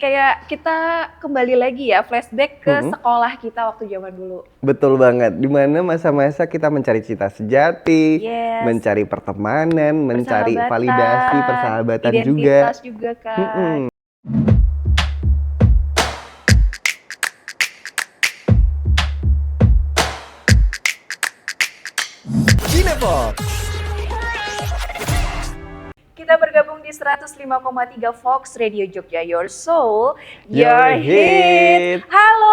Kayak kita kembali lagi ya, flashback ke Mhm. sekolah kita waktu zaman dulu. Betul banget, di mana masa-masa kita mencari cita sejati, Yes, mencari pertemanan, mencari validasi, persahabatan, persahabatan juga. identitas juga kan. Mhm. Kinepox. Kita bergabung di 105,3 Fox Radio Jogja, Your Soul, Your Your hit. Hit. Halo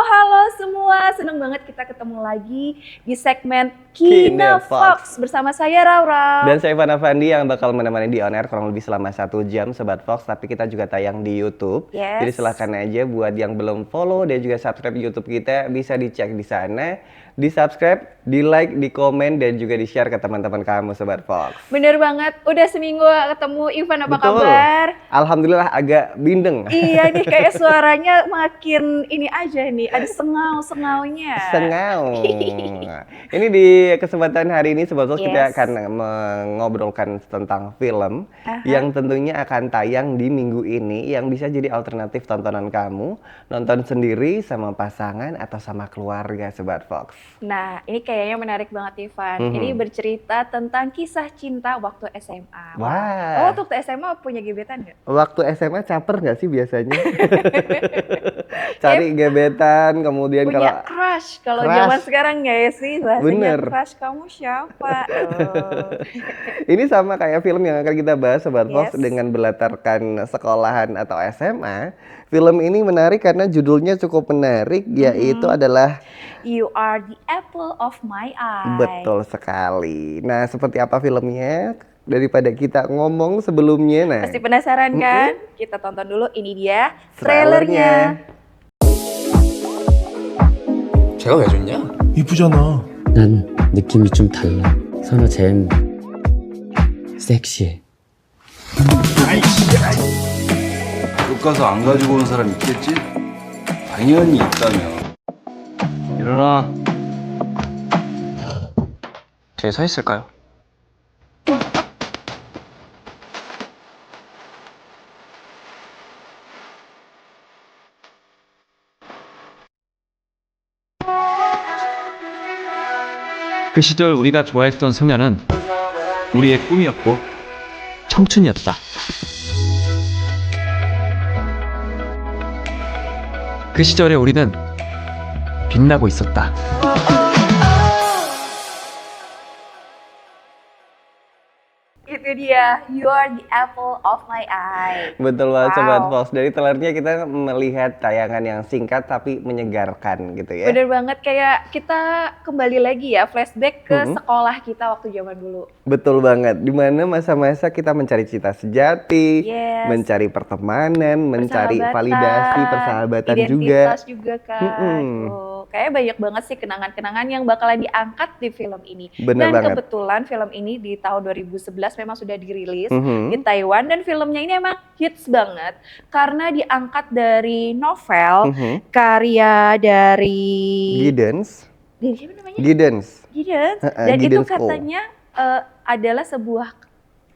semua, seneng banget kita ketemu lagi di segmen Kinepox. Kinepox bersama saya Raura. Dan saya Ivan Avandi yang bakal menemani di on air kurang lebih selama 1 jam Sobat Fox. Tapi kita juga tayang di YouTube. Yes. Jadi silahkan aja buat yang belum follow dan juga subscribe YouTube kita, bisa dicek di sana. Di subscribe, di like, di komen, dan juga di share ke teman-teman kamu Sobat Fox. Bener banget, udah seminggu gak ketemu. Ivan, apa Betul. kabar? Alhamdulillah agak bindeng. Iya nih, kayak suaranya makin ini aja nih, ada sengau-sengaunya. Sengau. Ini di kesempatan hari ini Sobat Fox, kita Yes. akan mengobrolkan tentang film yang tentunya akan tayang di minggu ini, yang bisa jadi alternatif tontonan kamu, nonton sendiri sama pasangan atau sama keluarga Sobat Fox. Nah, ini kayaknya menarik banget Ivan. Ini bercerita tentang kisah cinta waktu SMA. Wah. Oh, waktu SMA punya gebetan nggak? Waktu SMA caper nggak sih biasanya? Cari gebetan, kemudian Punya kalau crush. Kalau Crush. zaman sekarang nggak ya sih? Bahasanya Bener. crush kamu siapa? Oh. ini sama kayak film yang akan kita bahas Sobat Fox, Yes. dengan berlatarkan sekolahan atau SMA. Film ini menarik karena judulnya cukup menarik, yaitu adalah You are the apple of my eye. Betul sekali. Nah, seperti apa filmnya? Daripada kita ngomong sebelumnya, nah Pasti penasaran kan? Kita tonton dulu, ini dia trailernya. trailernya. 제가 왜 좋냐? 이쁘잖아. 난 느낌이 좀 달라. 선우 쟨 섹시해. 교과서 안 가지고 온 사람 있겠지? 당연히 있다며. 일어나. 저기 서 있을까요? 그 시절 우리가 좋아했던 소녀는 우리의 꿈이었고 청춘이었다. 그 시절에 우리는 빛나고 있었다. Itu dia, you are the apple of my eye. Betul banget Wow. Sobat Fox. Dari trailernya kita melihat tayangan yang singkat tapi menyegarkan gitu ya. Bener banget, kayak kita kembali lagi ya, flashback ke sekolah kita waktu zaman dulu. Betul banget, di mana masa-masa kita mencari cita sejati, Yes. mencari pertemanan, mencari Persahabatan, validasi, persahabatan juga. identitas juga kan. Oh, kayak banyak banget sih kenangan-kenangan yang bakalan diangkat di film ini. Bener Dan banget. kebetulan film ini di tahun 2011 memang sudah dirilis Mhm. di Taiwan, dan filmnya ini emang hits banget karena diangkat dari novel karya dari Giddens, siapa namanya? Giddens. Giddens. Heeh, Dan itu Giddens Co. katanya adalah sebuah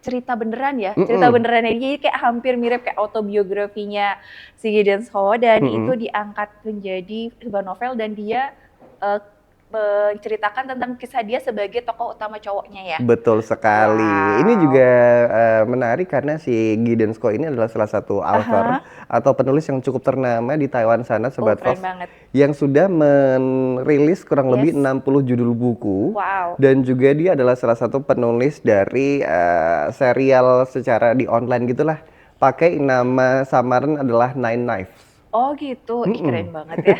cerita beneran ya, cerita beneran. Jadi kayak hampir mirip kayak autobiografinya si Giddens Ho, dan itu diangkat menjadi sebuah novel, dan dia menceritakan tentang kisah dia sebagai tokoh utama cowoknya ya. Betul sekali. Wow. Ini juga menarik karena si Giddens Co ini adalah salah satu author atau penulis yang cukup ternama di Taiwan sana Sobat Keren Fox, banget. yang sudah merilis kurang lebih 60 judul buku. Wow. Dan juga dia adalah salah satu penulis dari serial secara di online gitulah. Pakai nama samaran adalah Nine Knives. Oh gitu, ih keren banget ya.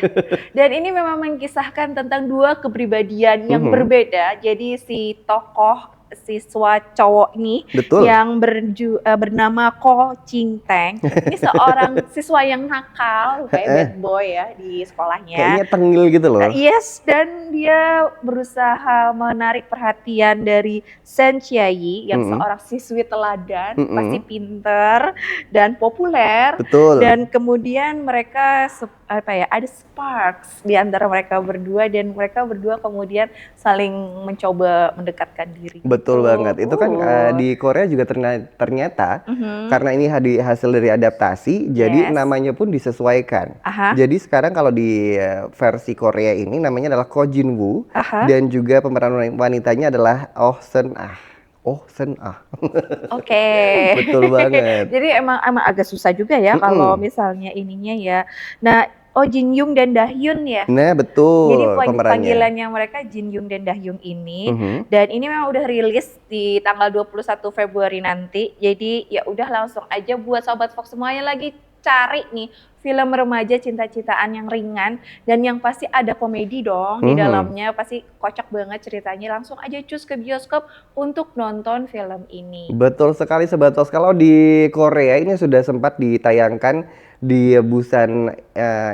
Dan ini memang mengisahkan tentang dua kepribadian yang berbeda. Jadi si tokoh siswa cowok ini Betul. yang bernama Ko Ching Teng, ini seorang siswa yang nakal, kayak bad boy ya di sekolahnya. Kayaknya tengil gitu loh. Yes, dan dia berusaha menarik perhatian dari Sen Chiayi yang seorang siswi teladan, pasti pinter dan populer. Betul. Dan kemudian mereka ada sparks di antara mereka berdua, dan mereka berdua kemudian saling mencoba mendekatkan diri. Betul banget. Itu kan di Korea juga ternyata karena ini hasil dari adaptasi, jadi Yes. namanya pun disesuaikan. Aha. Jadi sekarang kalau di versi Korea ini namanya adalah Ko Jin Woo Aha. dan juga pemeran wanitanya adalah Oh Seon Ah. Oh Seon Ah. Oke. Betul banget. Jadi emang agak susah juga ya kalau misalnya ininya ya. Nah, Oh Jin Young dan Dahyun ya. Nah, Jadi betul pemerannya. panggilannya mereka Jin Young dan Dahyun ini. Mhm. Dan ini memang udah rilis di tanggal 21 Februari nanti. Jadi ya udah langsung aja buat Sobat Fox semuanya lagi cari nih film remaja cinta-cintaan yang ringan dan yang pasti ada komedi dong di dalamnya, pasti kocak banget ceritanya. Langsung aja cus ke bioskop untuk nonton film ini. Betul sekali Sobat Fox. Kalau di Korea ini sudah sempat ditayangkan di Busan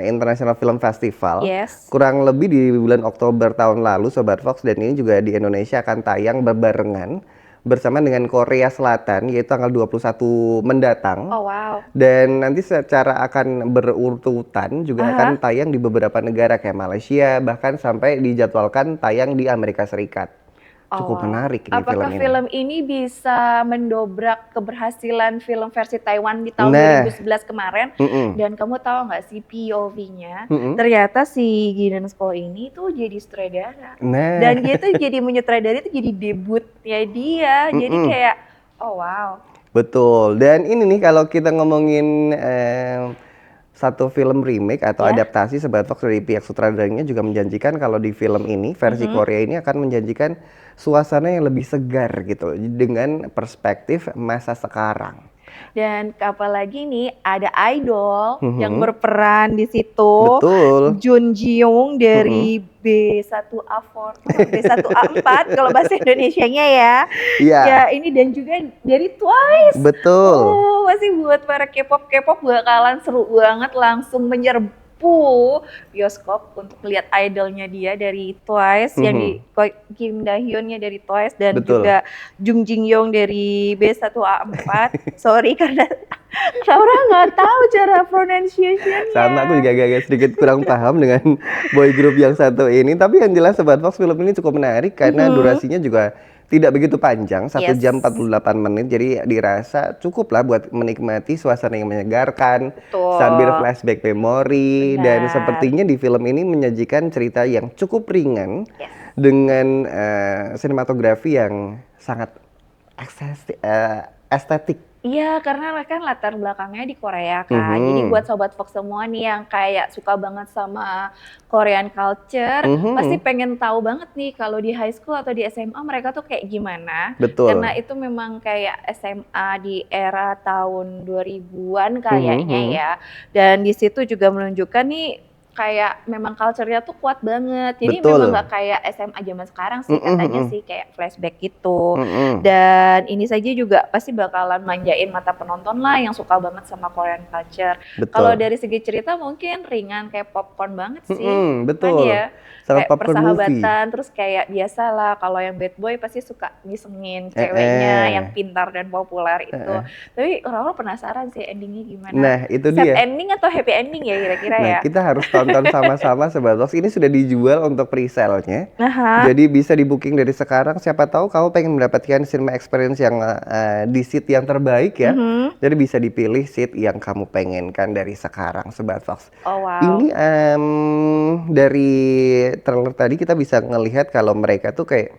International Film Festival. Yes. Kurang lebih di bulan Oktober tahun lalu Sobat Fox, dan ini juga di Indonesia akan tayang berbarengan bersama dengan Korea Selatan yaitu tanggal 21 mendatang. Oh wow. Dan nanti secara akan berurutan juga akan tayang di beberapa negara kayak Malaysia, bahkan sampai dijadwalkan tayang di Amerika Serikat. Cukup menarik ini Apakah film ini. film ini bisa mendobrak keberhasilan film versi Taiwan di tahun Nah. 2011 kemarin? Mm-mm. Dan kamu tahu nggak sih POV-nya? Mm-mm. Ternyata si Gideon Sko ini tuh jadi sutradara. Nah. Dan dia tuh jadi menyutradari itu jadi debutnya dia. Jadi kayak oh wow. Betul. Dan ini nih kalau kita ngomongin satu film remake atau Ya. adaptasi, Sobat Fox, dari pihak sutradaranya juga menjanjikan kalau di film ini versi Korea ini akan menjanjikan suasana yang lebih segar gitu dengan perspektif masa sekarang. Dan apalagi nih ada idol yang berperan di situ. Betul. Jun Ji Young dari B1A4, B1A4 kalau bahasa Indonesianya ya. Iya. Ya ini dan juga dari Twice. Betul. Oh, pasti buat para K-pop bakalan seru banget langsung menyerbu bioskop untuk lihat idolnya dia dari Twice yang di Kim Dahyunnya dari Twice dan Betul. juga Jung Jin Young dari B1A4. Sorry karena Laura nggak tahu cara pronunciation-nya. Sama, aku juga agak sedikit kurang paham dengan boy group yang satu ini. Tapi yang jelas Sobat Fox, film ini cukup menarik karena durasinya juga tidak begitu panjang, 1 Yes. jam 48 menit. Jadi dirasa cukup lah buat menikmati suasana yang menyegarkan, Betul. sambil flashback memori. Dan Benar. sepertinya di film ini menyajikan cerita yang cukup ringan Yes. dengan sinematografi yang sangat estetik. Iya, karena kan latar belakangnya di Korea kan. Jadi buat Sobat Fox semua nih yang kayak suka banget sama Korean culture, pasti pengen tahu banget nih kalau di high school atau di SMA mereka tuh kayak gimana. Betul. Karena itu memang kayak SMA di era tahun 2000-an kayaknya ya. Dan di situ juga menunjukkan nih kayak memang culture-nya tuh kuat banget. Jadi Betul. memang nggak kayak SMA zaman sekarang sih katanya sih kayak flashback gitu. Mm-mm. Dan ini saja juga pasti bakalan manjain mata penonton lah yang suka banget sama Korean culture. Betul. Kalau dari segi cerita mungkin ringan kayak popcorn banget sih. Betul. Kan ya? Sangat Kayak popcorn movie. persahabatan, terus kayak biasa lah kalau yang bad boy pasti suka ngisengin ceweknya yang pintar dan populer itu. Tapi orang-orang penasaran sih endingnya gimana. Nah, itu Sad dia. ending atau happy ending ya kira-kira Nah, ya? kita harus tonton sama-sama Sobat Fox. Ini sudah dijual untuk pre-sale-nya. Aha. Jadi bisa di booking dari sekarang. Siapa tahu kamu pengen mendapatkan cinema experience yang di seat yang terbaik ya. Jadi bisa dipilih seat yang kamu pengenkan dari sekarang, Sobat Fox. Oh wow. Ini dari trailer tadi kita bisa ngelihat kalau mereka tuh kayak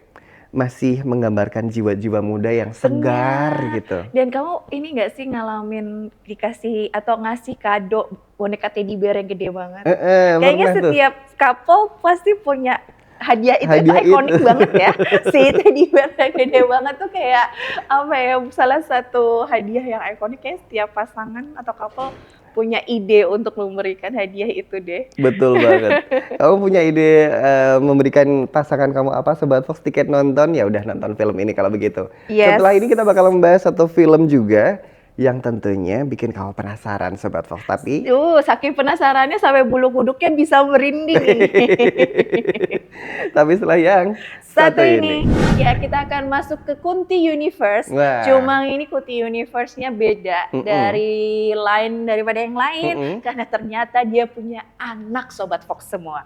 masih menggambarkan jiwa-jiwa muda yang segar Benar. gitu. Dan kamu ini nggak sih ngalamin dikasih atau ngasih kado boneka teddy bear yang gede banget? Kayaknya Pernah tuh. setiap couple pasti punya hadiah itu Hadiah ikonik itu. banget ya. Si teddy bear yang gede banget tuh kayak apa ya, salah satu hadiah yang ikonik kayak setiap pasangan atau couple punya ide untuk memberikan hadiah itu deh. Betul banget. Kamu punya ide memberikan pasangan kamu apa, Sobat Fox? Tiket nonton? Ya udah nonton film ini kalau begitu. Yes. Setelah ini kita bakal membahas satu film juga yang tentunya bikin kamu penasaran, Sobat Fox. Tapi Saking penasarannya sampai bulu kuduknya bisa merinding ini. tapi setelah yang Satu ini. Ya, kita akan masuk ke Kunti Universe. Wah. Cuma ini Kunti Universe-nya beda daripada yang lain karena ternyata dia punya anak, Sobat Fox semua.